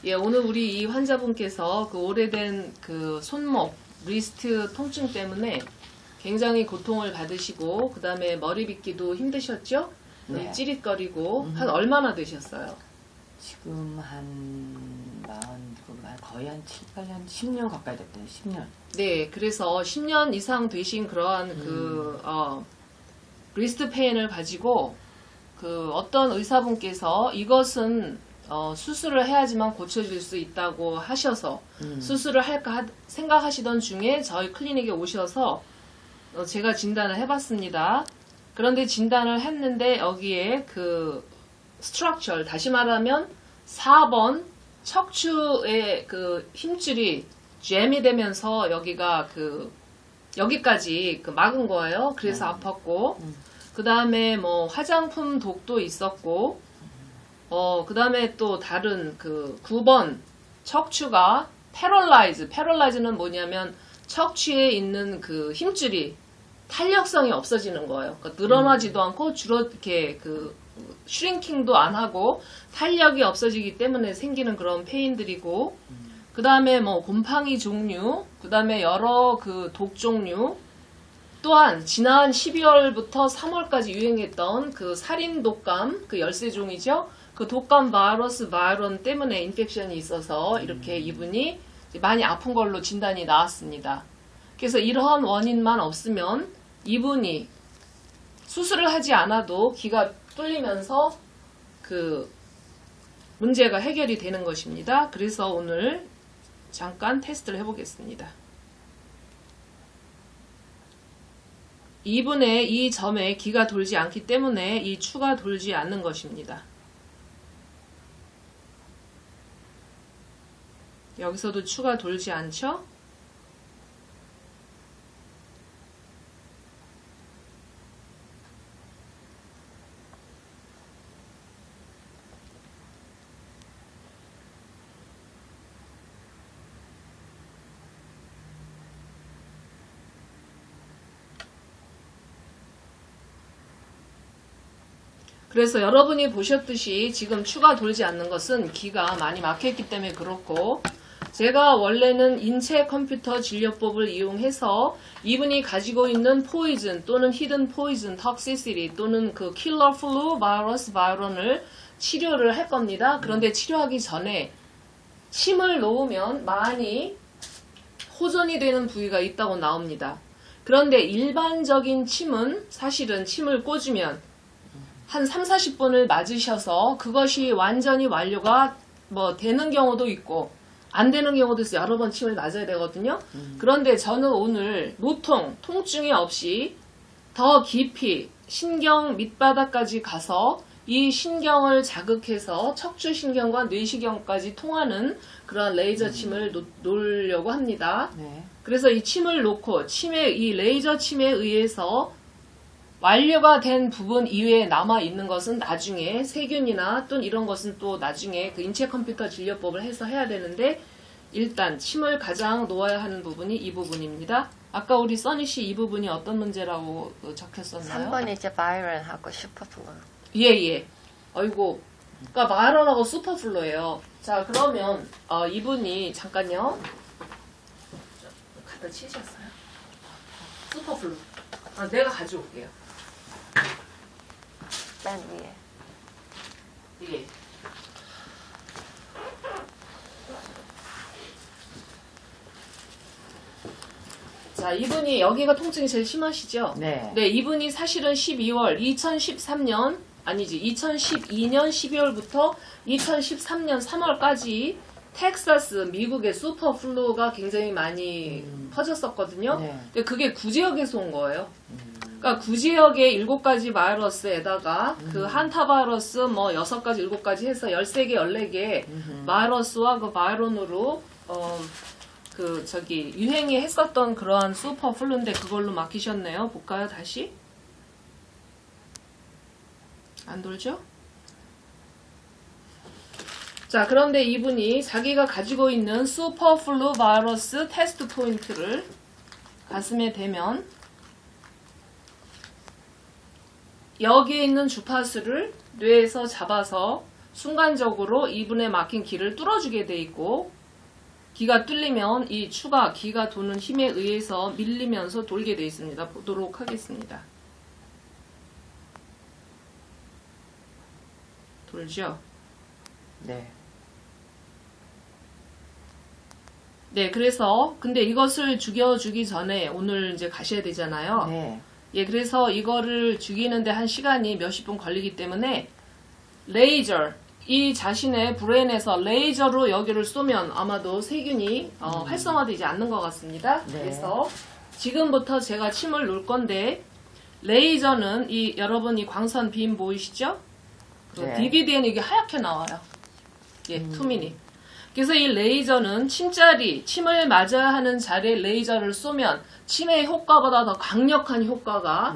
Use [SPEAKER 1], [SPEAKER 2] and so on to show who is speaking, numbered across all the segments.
[SPEAKER 1] 예, 오늘 우리 이 환자분께서 그 오래된 그 손목, 리스트 통증 때문에 굉장히 고통을 받으시고, 그 다음에 머리 빗기도 힘드셨죠?
[SPEAKER 2] 네.
[SPEAKER 1] 찌릿거리고, 한 얼마나 되셨어요?
[SPEAKER 2] 지금 거의 한 7, 8년, 10년 가까이 됐대요. 10년.
[SPEAKER 1] 네, 그래서 10년 이상 되신 그러한 리스트 페인을 가지고, 어떤 의사분께서 이것은 수술을 해야지만 고쳐질 수 있다고 하셔서 수술을 할까 생각하시던 중에 저희 클리닉에 오셔서 제가 진단을 해봤습니다. 그런데 진단을 했는데 여기에 스트럭처, 다시 말하면 4번 척추의 힘줄이 잼이 되면서 여기까지 막은 거예요. 그래서 아팠고, 그 다음에 뭐 화장품 독도 있었고, 그 다음에 또 다른 9번 척추가 패럴라이즈는 뭐냐면 척추에 있는 힘줄이 탄력성이 없어지는 거예요. 그러니까 늘어나지도 않고 이렇게 슈링킹도 안 하고 탄력이 없어지기 때문에 생기는 그런 페인들이고, 그 다음에 뭐 곰팡이 종류, 그 다음에 여러 독 종류, 또한 지난 12월부터 3월까지 유행했던 살인 독감, 열쇠종이죠. 독감 바이런 때문에 인펙션이 있어서 이렇게 이분이 많이 아픈 걸로 진단이 나왔습니다. 그래서 이러한 원인만 없으면 이분이 수술을 하지 않아도 기가 뚫리면서 문제가 해결이 되는 것입니다. 그래서 오늘 잠깐 테스트를 해보겠습니다. 이분의 이 점에 기가 돌지 않기 때문에 이 추가 돌지 않는 것입니다. 여기서도 추가 돌지 않죠? 그래서 여러분이 보셨듯이 지금 추가 돌지 않는 것은 기가 많이 막혔기 때문에 그렇고, 제가 원래는 인체 컴퓨터 진료법을 이용해서 이분이 가지고 있는 포이즌 또는 히든 포이즌, 톡시시티 또는 킬러 플루, 바이러스, 바이런을 치료를 할 겁니다. 그런데 치료하기 전에 침을 놓으면 많이 호전이 되는 부위가 있다고 나옵니다. 그런데 일반적인 침은 사실은 침을 꽂으면 한 3, 40분을 맞으셔서 그것이 완전히 완료가 되는 경우도 있고 안 되는 경우도 있어요. 여러 번 침을 맞아야 되거든요. 그런데 저는 오늘 통증이 없이 더 깊이 신경 밑바닥까지 가서 이 신경을 자극해서 척추신경과 뇌신경까지 통하는 그런 레이저 침을 놓으려고 합니다.
[SPEAKER 2] 네.
[SPEAKER 1] 그래서 이 침을 놓고 이 레이저 침에 의해서 완료가 된 부분 이외에 남아있는 것은 나중에 세균이나 또는 이런 것은 또 나중에 인체 컴퓨터 진료법을 해서 해야 되는데, 일단 침을 가장 놓아야 하는 부분이 이 부분입니다. 아까 우리 써니씨 이 부분이 어떤 문제라고 적혔었나요?
[SPEAKER 3] 3번이 이제 바이럴하고 슈퍼플루.
[SPEAKER 1] 예. 어이고, 그러니까 바이럴하고 슈퍼플루예요. 자, 그러면 이분이 잠깐요. 갖다 치셨어요? 슈퍼플루. 내가 가져올게요.
[SPEAKER 3] 맨 위에.
[SPEAKER 1] 예. 자, 이분이 여기가 통증이 제일 심하시죠?
[SPEAKER 2] 네.
[SPEAKER 1] 네, 이분이 사실은 2012년 12월부터 2013년 3월까지 텍사스, 미국의 슈퍼플루가 굉장히 많이 퍼졌었거든요.
[SPEAKER 2] 네.
[SPEAKER 1] 근데 그게 구지역에서 온 거예요. 그러니까 구지역의 7가지 바이러스에다가 한타바이러스 6가지, 7가지 해서 13개, 14개 바이러스와 바이론으로 유행이 했었던 그러한 슈퍼플루인데 그걸로 막히셨네요. 볼까요, 다시? 안 돌죠? 자, 그런데 이분이 자기가 가지고 있는 슈퍼플루 바이러스 테스트 포인트를 가슴에 대면 여기에 있는 주파수를 뇌에서 잡아서 순간적으로 이분에 막힌 기를 뚫어주게 돼 있고, 기가 뚫리면 이 추가 기가 도는 힘에 의해서 밀리면서 돌게 돼 있습니다. 보도록 하겠습니다. 돌죠?
[SPEAKER 2] 네.
[SPEAKER 1] 네, 그래서 근데 이것을 죽여주기 전에 오늘 이제 가셔야 되잖아요.
[SPEAKER 2] 네.
[SPEAKER 1] 예, 그래서 이거를 죽이는데 한 시간이 몇십 분 걸리기 때문에 레이저, 이 자신의 브레인에서 레이저로 여기를 쏘면 아마도 세균이 활성화되지 않는 것 같습니다.
[SPEAKER 2] 네.
[SPEAKER 1] 그래서 지금부터 제가 침을 놓을 건데, 레이저는 이 여러분 이 광선 빔 보이시죠? 그
[SPEAKER 2] 네.
[SPEAKER 1] DVD에는 이게 하얗게 나와요. 예, 투미니. 그래서 이 레이저는 침을 맞아야 하는 자리에 레이저를 쏘면 침의 효과보다 더 강력한 효과가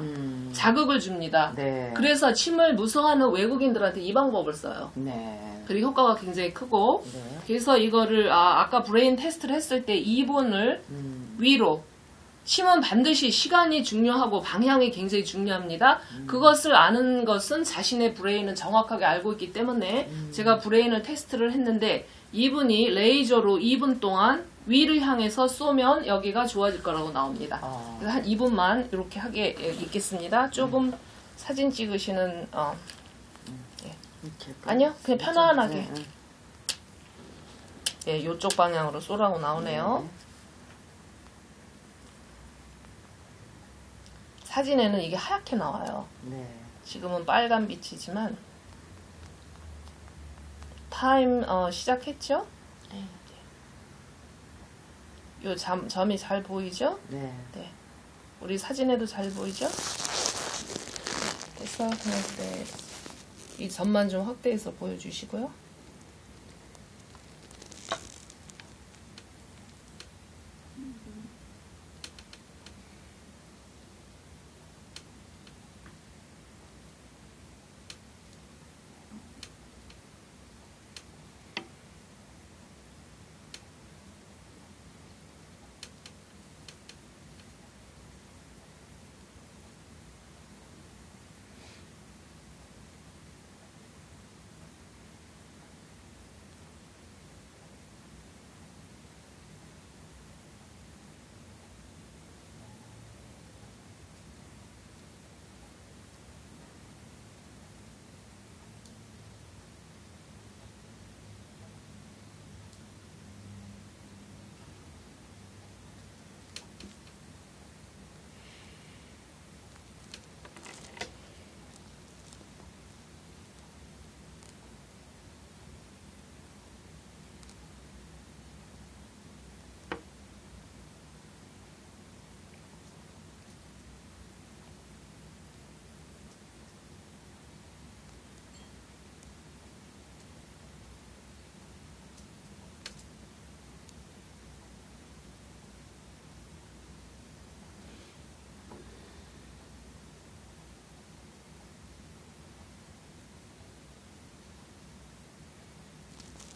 [SPEAKER 1] 자극을 줍니다.
[SPEAKER 2] 네.
[SPEAKER 1] 그래서 침을 무서워하는 외국인들한테 이 방법을 써요.
[SPEAKER 2] 네.
[SPEAKER 1] 그리고 효과가 굉장히 크고,
[SPEAKER 2] 네.
[SPEAKER 1] 그래서 이거를 아까 브레인 테스트를 했을 때 2분을 위로, 침은 반드시 시간이 중요하고 방향이 굉장히 중요합니다. 그것을 아는 것은 자신의 브레인은 정확하게 알고 있기 때문에 제가 브레인을 테스트를 했는데, 이분이 레이저로 2분 동안 위를 향해서 쏘면 여기가 좋아질 거라고 나옵니다. 그래서 한 2분만 이렇게 하게 있겠습니다. 조금 사진 찍으시는
[SPEAKER 2] 이렇게
[SPEAKER 1] 아니요, 그냥 편안하게.
[SPEAKER 2] 네, 네.
[SPEAKER 1] 예, 이쪽 방향으로 쏘라고 나오네요. 사진에는 이게 하얗게 나와요.
[SPEAKER 2] 네.
[SPEAKER 1] 지금은 빨간 빛이지만 타임 시작했죠?
[SPEAKER 2] 네.
[SPEAKER 1] 요 점이 잘 보이죠?
[SPEAKER 2] 네.
[SPEAKER 1] 네. 우리 사진에도 잘 보이죠? 됐어요. 그냥 네. 이 점만 좀 확대해서 보여주시고요.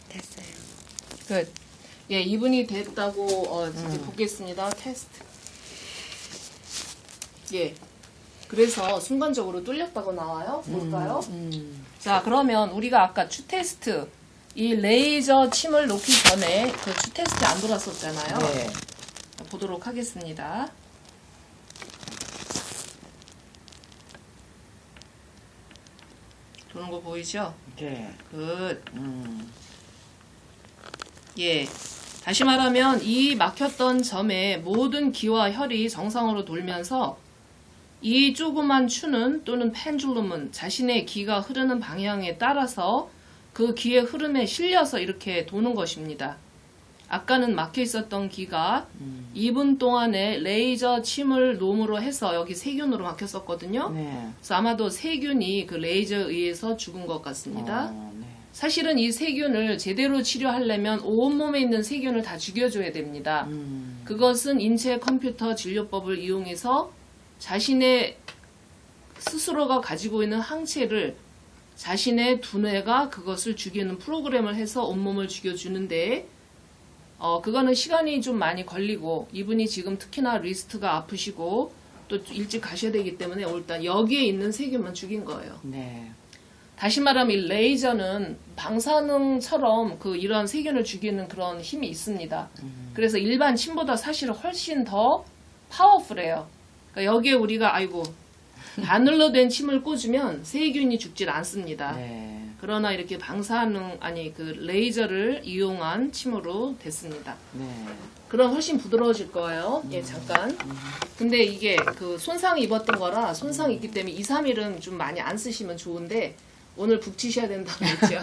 [SPEAKER 3] 됐어요.
[SPEAKER 1] 끝. 예, 2분이 됐다고 이제 보겠습니다. 테스트. 예. 그래서 순간적으로 뚫렸다고 나와요. 볼까요? 자, 그러면 우리가 아까 추 테스트, 이 레이저 침을 놓기 전에 그 추 테스트 안 돌았었잖아요.
[SPEAKER 2] 네.
[SPEAKER 1] 보도록 하겠습니다. 도는 거 보이죠?
[SPEAKER 2] 네.
[SPEAKER 1] 굿. 예. 다시 말하면 이 막혔던 점에 모든 기와 혈이 정상으로 돌면서 이 조그만 추는 또는 펜줄lum은 자신의 기가 흐르는 방향에 따라서 그 기의 흐름에 실려서 이렇게 도는 것입니다. 아까는 막혀 있었던 기가 2분 동안에 레이저 침을 놈으로 해서 여기 세균으로 막혔었거든요.
[SPEAKER 2] 네.
[SPEAKER 1] 그래서 아마도 세균이 그 레이저에 의해서 죽은 것 같습니다.
[SPEAKER 2] 네.
[SPEAKER 1] 사실은 이 세균을 제대로 치료하려면 온몸에 있는 세균을 다 죽여줘야 됩니다. 그것은 인체 컴퓨터 진료법을 이용해서 자신의 스스로가 가지고 있는 항체를 자신의 두뇌가 그것을 죽이는 프로그램을 해서 온몸을 죽여주는데 그거는 시간이 좀 많이 걸리고 이분이 지금 특히나 리스트가 아프시고 또 일찍 가셔야 되기 때문에 일단 여기에 있는 세균만 죽인 거예요.
[SPEAKER 2] 네.
[SPEAKER 1] 다시 말하면 이 레이저는 방사능처럼 그 이런 세균을 죽이는 그런 힘이 있습니다. 그래서 일반 침보다 사실은 훨씬 더 파워풀해요. 그러니까 여기에 우리가 아이고 바늘로 된 침을 꽂으면 세균이 죽질 않습니다.
[SPEAKER 2] 네.
[SPEAKER 1] 그러나 이렇게 방사능 아니 그 레이저를 이용한 침으로 됐습니다.
[SPEAKER 2] 네.
[SPEAKER 1] 그럼 훨씬 부드러워질 거예요. 예, 잠깐. 근데 이게 그 손상 입었던 거라 손상이 있기 때문에 2, 3일은 좀 많이 안 쓰시면 좋은데 오늘 북치셔야 된다고 했죠.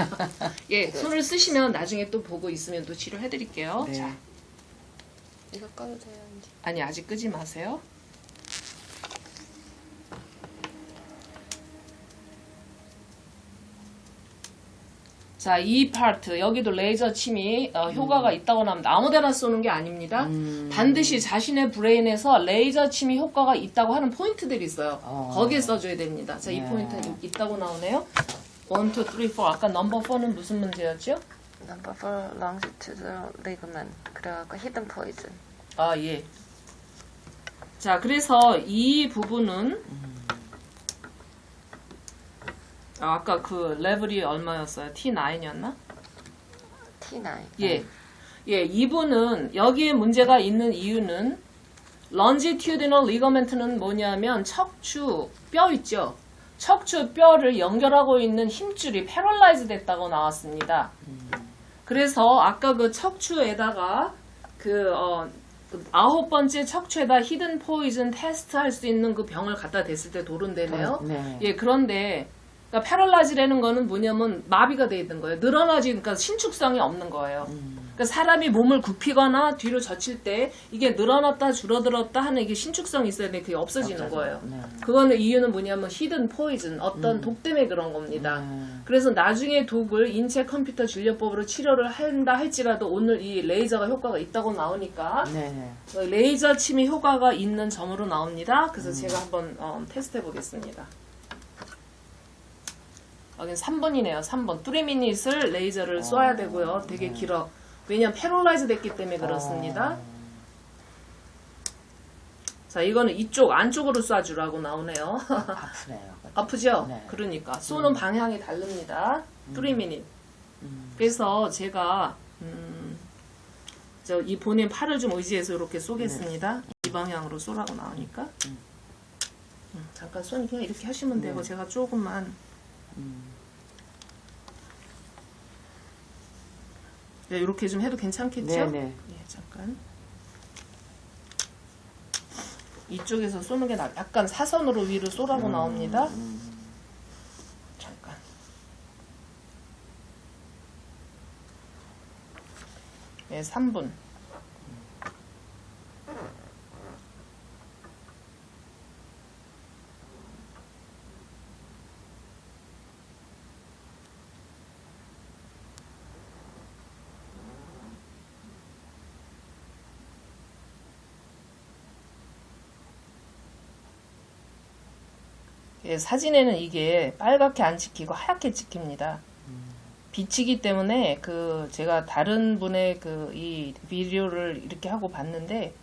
[SPEAKER 1] 예, 손을 쓰시면 나중에 또 보고 있으면 또 치료해 드릴게요.
[SPEAKER 2] 네.
[SPEAKER 1] 자,
[SPEAKER 3] 이거 꺼도 돼요? 이제?
[SPEAKER 1] 아니 아직 끄지 마세요. 자, 이 파트 여기도 레이저 침이 효과가 있다고 나옵니다. 아무데나 쏘는 게 아닙니다. 반드시 자신의 브레인에서 레이저 침이 효과가 있다고 하는 포인트들이 있어요. 거기에 써줘야 됩니다. 자, 이
[SPEAKER 2] 네.
[SPEAKER 1] 포인트 있다고 나오네요. 1, 2, 3, 4. 아까 넘버 4는 무슨 문제였죠?
[SPEAKER 3] Number 4 longitudinal ligament. 그래갖고 hidden poison.
[SPEAKER 1] 아, 예. 자, 그래서 이 부분은 아까 그 레벨이 얼마였어요? T9이었나?
[SPEAKER 3] T9.
[SPEAKER 1] 예. 예, 이분은 여기에 문제가 있는 이유는 longitudinal ligament는 뭐냐면 척추 뼈 있죠. 척추 뼈를 연결하고 있는 힘줄이 패럴라이즈 됐다고 나왔습니다. 그래서 아까 그 척추에다가 그 9번째 척추에다 히든 포이즌 테스트 할 수 있는 그 병을 갖다 댔을 때 도른다네요.
[SPEAKER 2] 네.
[SPEAKER 1] 예, 그런데 그러니까 패럴라이즈라는 거는 뭐냐면 마비가 돼 있는 거예요. 늘어나지, 그러니까 신축성이 없는 거예요. 그러니까 사람이 몸을 굽히거나 뒤로 젖힐 때 이게 늘어났다 줄어들었다 하는 이게 신축성이 있어야 돼. 그게 없어지는 거예요.
[SPEAKER 2] 네.
[SPEAKER 1] 그거는 이유는 뭐냐면 히든 포이즌, 어떤 독 때문에 그런 겁니다. 그래서 나중에 독을 인체 컴퓨터 진료법으로 치료를 한다 할지라도 오늘 이 레이저가 효과가 있다고 나오니까
[SPEAKER 2] 네.
[SPEAKER 1] 레이저 침이 효과가 있는 점으로 나옵니다. 그래서 제가 한번 테스트 해보겠습니다. 여긴 3번이네요. 3번. 3미닛을 레이저를 쏴야 되고요. 되게 길어. 왜냐면 패럴라이즈 됐기 때문에 그렇습니다. 자, 이거는 이쪽 안쪽으로 쏴주라고 나오네요.
[SPEAKER 2] 아프네요.
[SPEAKER 1] 아프죠?
[SPEAKER 2] 네.
[SPEAKER 1] 그러니까 쏘는 방향이 다릅니다. 3미닛. 그래서 제가 이 본인 팔을 좀 의지해서 이렇게 쏘겠습니다. 이 방향으로 쏘라고 나오니까. 잠깐 손 그냥 이렇게 하시면 되고 제가 조금만 네, 이렇게 좀 해도 괜찮겠죠?
[SPEAKER 2] 네네.
[SPEAKER 1] 예, 잠깐. 이쪽에서 쏘는 게 약간 사선으로 위로 쏘라고 나옵니다. 잠깐. 네, 3분. 예, 사진에는 이게 빨갛게 안 찍히고 하얗게 찍힙니다. 빛이기 때문에 제가 다른 분의 이 비디오를 이렇게 하고 봤는데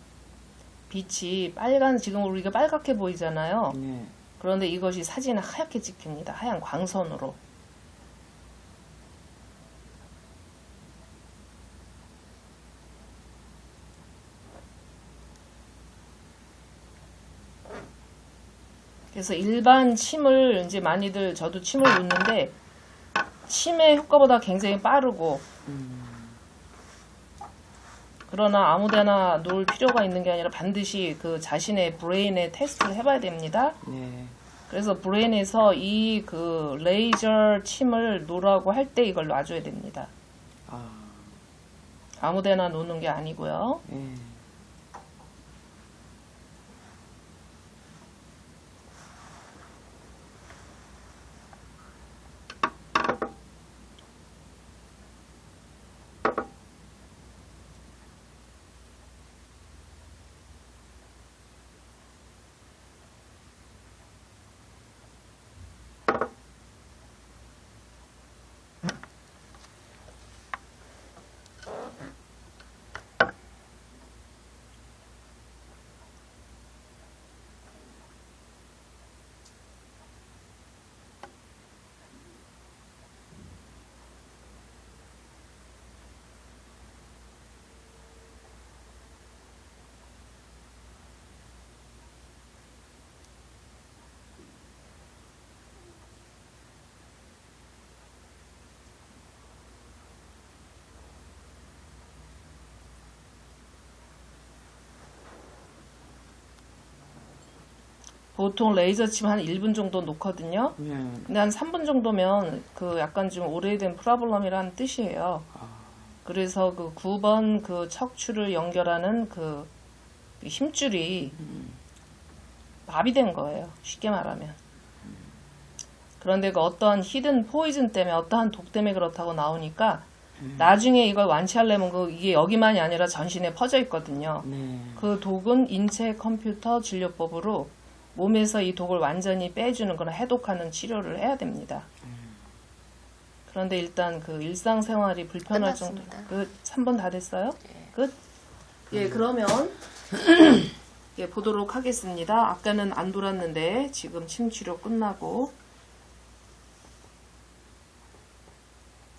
[SPEAKER 1] 빛이 지금 우리가 빨갛게 보이잖아요.
[SPEAKER 2] 네.
[SPEAKER 1] 그런데 이것이 사진은 하얗게 찍힙니다. 하얀 광선으로. 그래서 일반 침을 이제 많이들 저도 침을 놓는데 침의 효과보다 굉장히 빠르고 그러나 아무데나 놓을 필요가 있는 게 아니라 반드시 그 자신의 브레인에 테스트를 해봐야 됩니다.
[SPEAKER 2] 네.
[SPEAKER 1] 그래서 브레인에서 이 레이저 침을 놓으라고 할 때 이걸 놔줘야 됩니다. 아무데나 놓는 게 아니고요.
[SPEAKER 2] 네.
[SPEAKER 1] 보통 레이저 침 한 1분 정도 놓거든요.
[SPEAKER 2] 네.
[SPEAKER 1] 근데 한 3분 정도면 그 약간 좀 오래된 프로블럼이라는 뜻이에요. 그래서 그 9번 그 척추를 연결하는 그 힘줄이 마비된 거예요. 쉽게 말하면. 그런데 그 어떠한 히든 포이즌 때문에 어떠한 독 때문에 그렇다고 나오니까 나중에 이걸 완치하려면 이게 여기만이 아니라 전신에 퍼져 있거든요.
[SPEAKER 2] 네.
[SPEAKER 1] 그 독은 인체 컴퓨터 진료법으로 몸에서 이 독을 완전히 빼주는 그런 해독하는 치료를 해야 됩니다. 그런데 일단 그 일상생활이 불편할 정도.
[SPEAKER 3] 끝났습니다.
[SPEAKER 1] 그 3번 다 됐어요?
[SPEAKER 3] 예.
[SPEAKER 1] 끝? 예, 그러면 예, 보도록 하겠습니다. 아까는 안 돌았는데 지금 침 치료 끝나고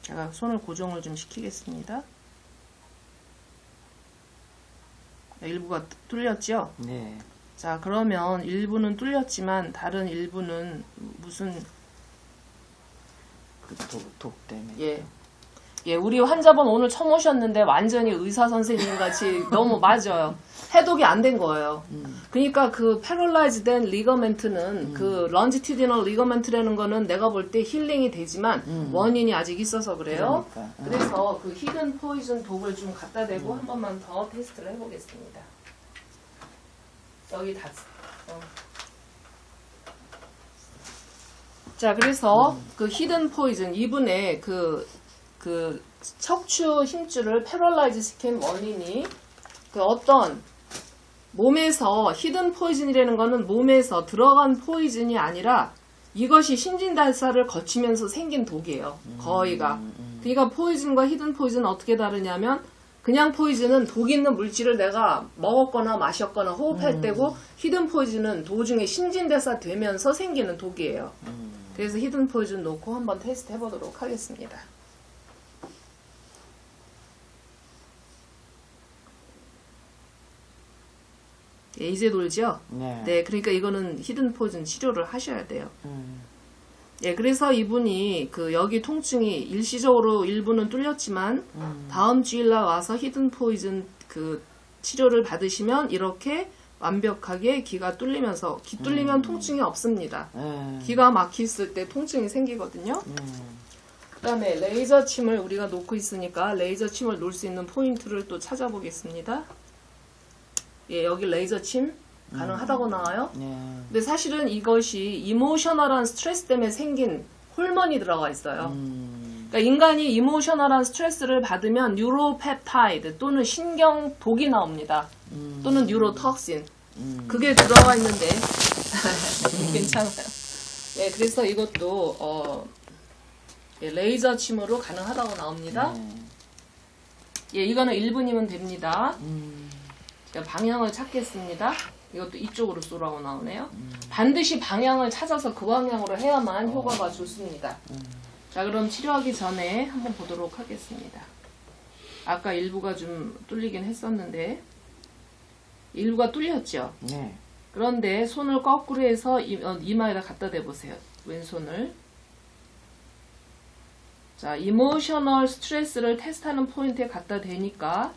[SPEAKER 1] 제가 손을 고정을 좀 시키겠습니다. 일부가 뚫렸죠?
[SPEAKER 2] 네.
[SPEAKER 1] 자, 그러면 일부는 뚫렸지만 다른 일부는 무슨
[SPEAKER 2] 독 때문에.
[SPEAKER 1] 예, 우리 환자분 오늘 처음 오셨는데 완전히 의사 선생님 같이 너무 맞아요. 해독이 안 된 거예요. 그러니까 그 패럴라이즈 된 리거멘트는 그 런지티디널 리거멘트라는 거는 내가 볼 때 힐링이 되지만 원인이 아직 있어서 그래요.
[SPEAKER 2] 그러니까.
[SPEAKER 1] 그래서 그 히든 포이즌 독을 좀 갖다 대고 한 번만 더 테스트를 해보겠습니다. 여기 다. 자, 그래서 그 히든 포이즌 이분의 그 척추 힘줄을 패럴라이즈 시킨 원인이 그 어떤 몸에서 히든 포이즌이라는 거는 몸에서 들어간 포이즌이 아니라 이것이 신진대사를 거치면서 생긴 독이에요. 거의가. 그러니까 포이즌과 히든 포이즌은 어떻게 다르냐면 그냥 포이즌은 독 있는 물질을 내가 먹었거나 마셨거나 호흡할 때고 히든 포이즌은 도중에 신진대사 되면서 생기는 독이에요. 그래서 히든 포이즌 놓고 한번 테스트 해보도록 하겠습니다. 예, 이제 돌죠?
[SPEAKER 2] 네.
[SPEAKER 1] 네, 그러니까 이거는 히든 포이즌 치료를 하셔야 돼요. 예, 그래서 이분이 그 여기 통증이 일시적으로 일부는 뚫렸지만 다음 주일날 와서 히든 포이즌 그 치료를 받으시면 이렇게 완벽하게 기가 뚫리면서 기 뚫리면 통증이 없습니다. 기가 막혔을 때 통증이 생기거든요. 그다음에 레이저 침을 우리가 놓고 있으니까 레이저 침을 놓을 수 있는 포인트를 또 찾아보겠습니다. 예, 여기 레이저 침 가능하다고 나와요.
[SPEAKER 2] 네.
[SPEAKER 1] 근데 사실은 이것이 이모셔널한 스트레스 때문에 생긴 호르몬이 들어가 있어요. 그러니까 인간이 이모셔널한 스트레스를 받으면 뉴로펩타이드 또는 신경 독이 나옵니다. 또는 뉴로톡신. 그게 들어가 있는데 괜찮아요. 예, 그래서 이것도 예, 레이저 침으로 가능하다고 나옵니다. 예, 이거는 1분이면 됩니다. 제가 방향을 찾겠습니다. 이것도 이쪽으로 쏘라고 나오네요. 반드시 방향을 찾아서 그 방향으로 해야만 효과가 좋습니다. 자, 그럼 치료하기 전에 한번 보도록 하겠습니다. 아까 일부가 좀 뚫리긴 했었는데 일부가 뚫렸죠?
[SPEAKER 2] 네.
[SPEAKER 1] 그런데 손을 거꾸로 해서 이마에다 갖다 대보세요. 왼손을. 자, 이모셔널 스트레스를 테스트하는 포인트에 갖다 대니까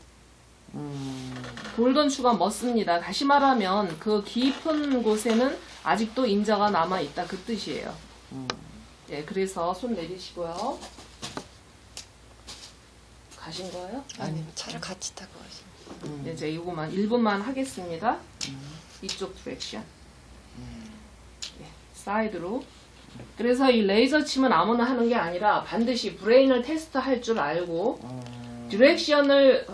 [SPEAKER 1] 골든 추가 멋습니다. 다시 말하면 그 깊은 곳에는 아직도 인자가 남아있다 그 뜻이에요. 예, 그래서 손 내리시고요. 가신 거예요?
[SPEAKER 3] 아니, 차를 같이 타고 가시면.
[SPEAKER 1] 네, 이제 이거만 1분만 하겠습니다. 이쪽 디렉션. 예, 사이드로. 그래서 이 레이저 침은 아무나 하는 게 아니라 반드시 브레인을 테스트할 줄 알고 디렉션을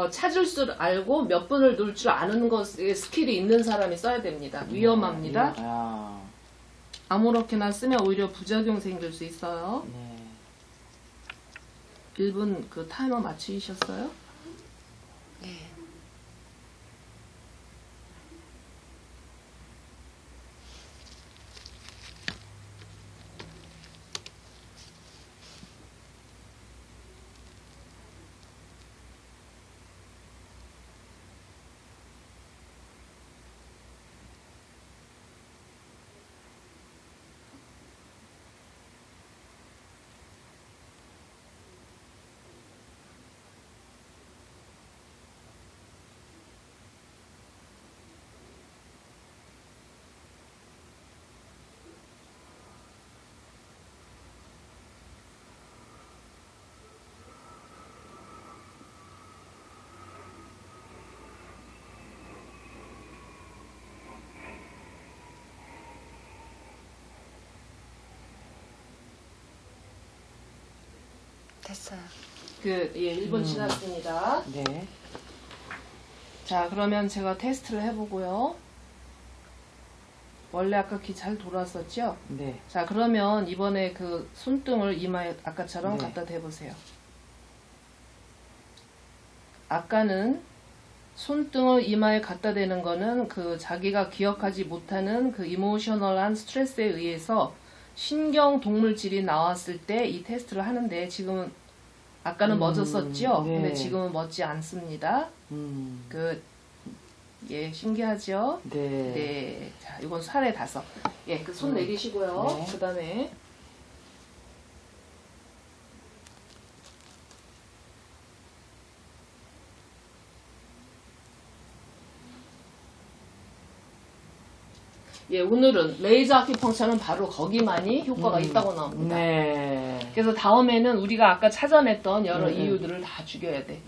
[SPEAKER 1] 찾을 줄 알고 몇 분을 놓을 줄 아는 것에 스킬이 있는 사람이 써야 됩니다. 위험합니다. 아무렇게나 쓰면 오히려 부작용 생길 수 있어요.
[SPEAKER 2] 네.
[SPEAKER 1] 1분 그 타이머 맞추셨어요?
[SPEAKER 3] 네. 됐어요.
[SPEAKER 1] 예, 1분 지났습니다.
[SPEAKER 2] 네.
[SPEAKER 1] 자, 그러면 제가 테스트를 해보고요. 원래 아까 귀 잘 돌았었죠?
[SPEAKER 2] 네.
[SPEAKER 1] 자, 그러면 이번에 그 손등을 이마에 아까처럼
[SPEAKER 2] 네.
[SPEAKER 1] 갖다 대보세요. 아까는 손등을 이마에 갖다 대는 거는 그 자기가 기억하지 못하는 그 이모셔널한 스트레스에 의해서 신경 동물질이 나왔을 때 이 테스트를 하는데 지금은 아까는 멎었었죠?
[SPEAKER 2] 네.
[SPEAKER 1] 근데 지금은 멎지 않습니다. 예, 신기하죠?
[SPEAKER 2] 네.
[SPEAKER 1] 네. 자, 이건 살에 닿아서. 예, 그 손 내리시고요.
[SPEAKER 2] 네.
[SPEAKER 1] 그 다음에. 예, 오늘은 레이저 아큐펑처는 바로 거기만이 효과가 있다고 나옵니다.
[SPEAKER 2] 네.
[SPEAKER 1] 그래서 다음에는 우리가 아까 찾아냈던 여러 이유들을 다 죽여야 돼.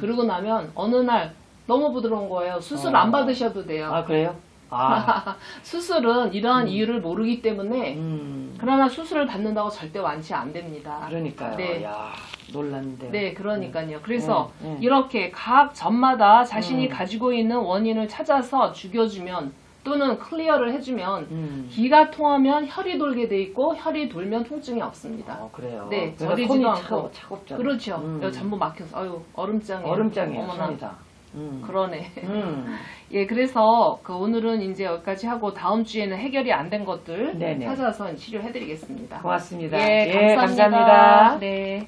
[SPEAKER 1] 그러고 나면 어느 날 너무 부드러운 거예요. 수술 안 받으셔도 돼요.
[SPEAKER 2] 아, 그래요? 아.
[SPEAKER 1] 수술은 이러한 이유를 모르기 때문에
[SPEAKER 2] 음.
[SPEAKER 1] 그러나 수술을 받는다고 절대 완치 안 됩니다.
[SPEAKER 2] 그러니까요.
[SPEAKER 1] 네.
[SPEAKER 2] 야, 놀랐는데요.
[SPEAKER 1] 네, 그러니까요. 그래서
[SPEAKER 2] 네.
[SPEAKER 1] 이렇게 각 점마다 자신이 가지고 있는 원인을 찾아서 죽여주면 또는 클리어를 해주면 기가 통하면 혈이 돌게 돼 있고 혈이 돌면 통증이 없습니다.
[SPEAKER 2] 그래요.
[SPEAKER 1] 네,
[SPEAKER 2] 그래서
[SPEAKER 1] 저리지도
[SPEAKER 2] 손이
[SPEAKER 1] 않고.
[SPEAKER 2] 차갑잖아요.
[SPEAKER 1] 그렇죠. 여기 전부 막혀서 아유 얼음장이에요.
[SPEAKER 2] 얼음장이에요,
[SPEAKER 1] 어머나.
[SPEAKER 2] 손이 다.
[SPEAKER 1] 그러네.
[SPEAKER 2] 음.
[SPEAKER 1] 예, 그래서 그 오늘은 이제 여기까지 하고 다음 주에는 해결이 안 된 것들
[SPEAKER 2] 네네.
[SPEAKER 1] 찾아서 치료해드리겠습니다.
[SPEAKER 2] 고맙습니다.
[SPEAKER 1] 예,
[SPEAKER 2] 예,
[SPEAKER 1] 감사합니다.
[SPEAKER 2] 감사합니다.
[SPEAKER 1] 네.